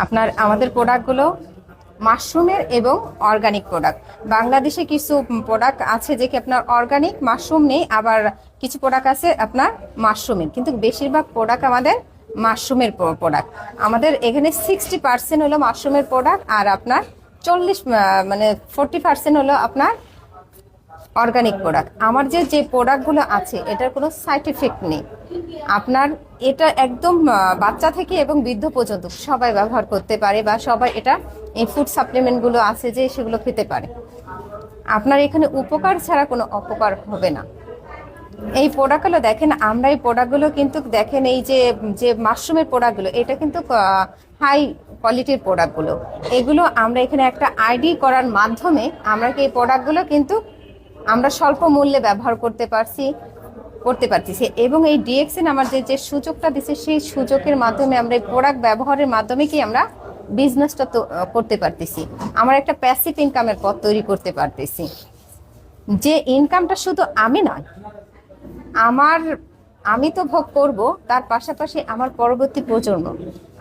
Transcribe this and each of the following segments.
আপনার আমাদের প্রোডাক্টগুলো মাশরুমের এবং অর্গানিক প্রোডাক্ট। বাংলাদেশে কিছু প্রোডাক্ট আছে যে কি আপনার অর্গানিক মাশরুম নেই, আবার কিছু প্রোডাক্ট আছে আপনার মাশরুমের, কিন্তু বেশিরভাগ প্রোডাক্ট আমাদের মাশরুমের প্রোডাক্ট। আমাদের এখানে 60% হলো মাশরুমের প্রোডাক্ট, আর আপনার 40% হলো আপনার অর্গানিক প্রোডাক্ট। আমার যে প্রোডাক্টগুলো আছে এটার কোনো সাইড এফেক্ট নেই। আপনার এটা একদম বাচ্চা থেকে এবং বৃদ্ধ পর্যন্ত সবাই ব্যবহার করতে পারে, বা সবাই এটা এই ফুড সাপ্লিমেন্টগুলো আছে যে সেগুলো খেতে পারে। আপনার এখানে উপকার ছাড়া কোনো অপকার হবে না। এই প্রোডাক্টগুলো দেখেন, আমরা এই প্রোডাক্টগুলো কিন্তু দেখেন এই যে মাশরুমের প্রোডাক্টগুলো, এটা কিন্তু হাই কোয়ালিটির প্রোডাক্টগুলো। এগুলো আমরা এখানে একটা আইডি করার মাধ্যমে আমরা কি এই প্রোডাক্টগুলো কিন্তু আমরা স্বল্প মূল্যে ব্যবহার করতে পারতেছি, এবং এই ডিএক্সএন আমার যে সুযোগটা দিচ্ছে সেই সুযোগের মাধ্যমে আমরা এই প্রোডাক্ট ব্যবহারের মাধ্যমে কি আমরা বিজনেসটা তো করতে পারতেছি, আমার একটা প্যাসিভ ইনকামের পথ তৈরি করতে পারতেছি। যে ইনকামটা শুধু আমি নয়, আমি তো ভোগ করব, তার পাশাপাশি আমার পরবর্তী প্রজন্ম,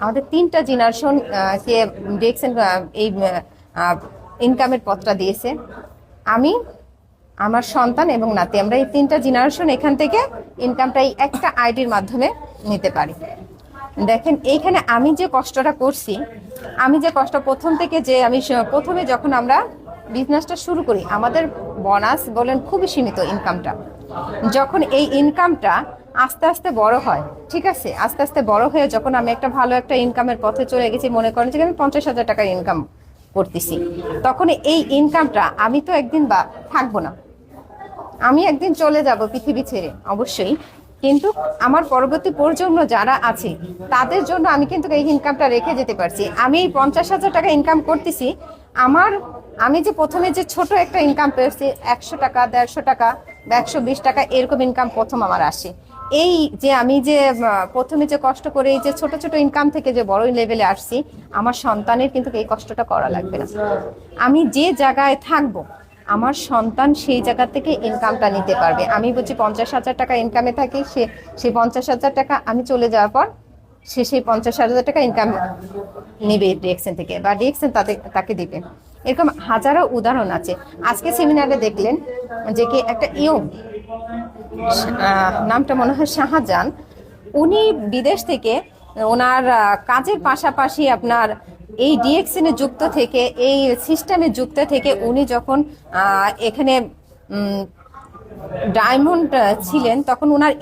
আমাদের 3টা জেনারেশন কে ডিএক্সএন এই ইনকামের পথটা দিয়েছে। আমি, আমার সন্তান এবং নাতি, আমরা এই 3টা জেনারেশন এখান থেকে ইনকামটা এই একটা আইডির মাধ্যমে নিতে পারি। দেখেন এইখানে আমি যে কষ্টটা করছি, আমি যে কষ্ট প্রথম থেকে প্রথমে যখন আমরা বিজনেসটা শুরু করি, আমাদের বোনাস বলেন খুবই সীমিত ইনকামটা। যখন এই ইনকামটা আস্তে আস্তে বড় হয়, ঠিক আছে, আস্তে আস্তে বড় হয়ে যখন আমি একটা ভালো একটা ইনকামের পথে চলে গেছি, মনে করেন যে আমি 50,000 টাকার ইনকাম করতেছি, তখন এই ইনকামটা আমি তো একদিন বা থাকবো না, আমি একদিন চলে যাব পৃথিবী ছেড়ে অবশ্যই, কিন্তু আমার পরবর্তী প্রজন্ম যারা আছে তাদের জন্য আমি কিন্তু এই ইনকামটা রেখে যেতে পারছি। আমি এই 50,000 টাকা ইনকাম করতেছি, আমি যে প্রথমে যে ছোট একটা ইনকাম পেয়েছি 100 টাকা, 150 টাকা বা 120 টাকা, এরকম ইনকাম প্রথম আমার আসে। এই যে আমি যে প্রথমে যে কষ্ট করে এই যে ছোট ছোট ইনকাম থেকে যে বড় লেভেলে আসছি, আমার সন্তানের কিন্তু এই কষ্টটা করা লাগবে না। আমি যে জায়গায় থাকবো আমার সন্তান সেই জায়গা থেকে ইনকামটা নিতে পারবে। আমি বলছি 50,000 টাকা ইনকামে থাকি, সেই 50,000 টাকা আমি চলে যাওয়ার পর সে সেই 50,000 টাকা ইনকাম নেবে ডিএক্সএন থেকে, বা ডিএক্সএন তাকে দিবে। এরকম হাজারো উদাহরণ আছে। আজকে সেমিনারে দেখলেন যে কি একটা নামটা মনে হয় শাহজাহান, উনি বিদেশ থেকে ওনার কাজের পাশাপাশি আপনার এই ডিএক্সএন এ যুক্ত থেকে, এই সিস্টেমে যুক্ত থেকে উনি যখন এখানে ডায়মন্ড ছিলেন, তখন ওনার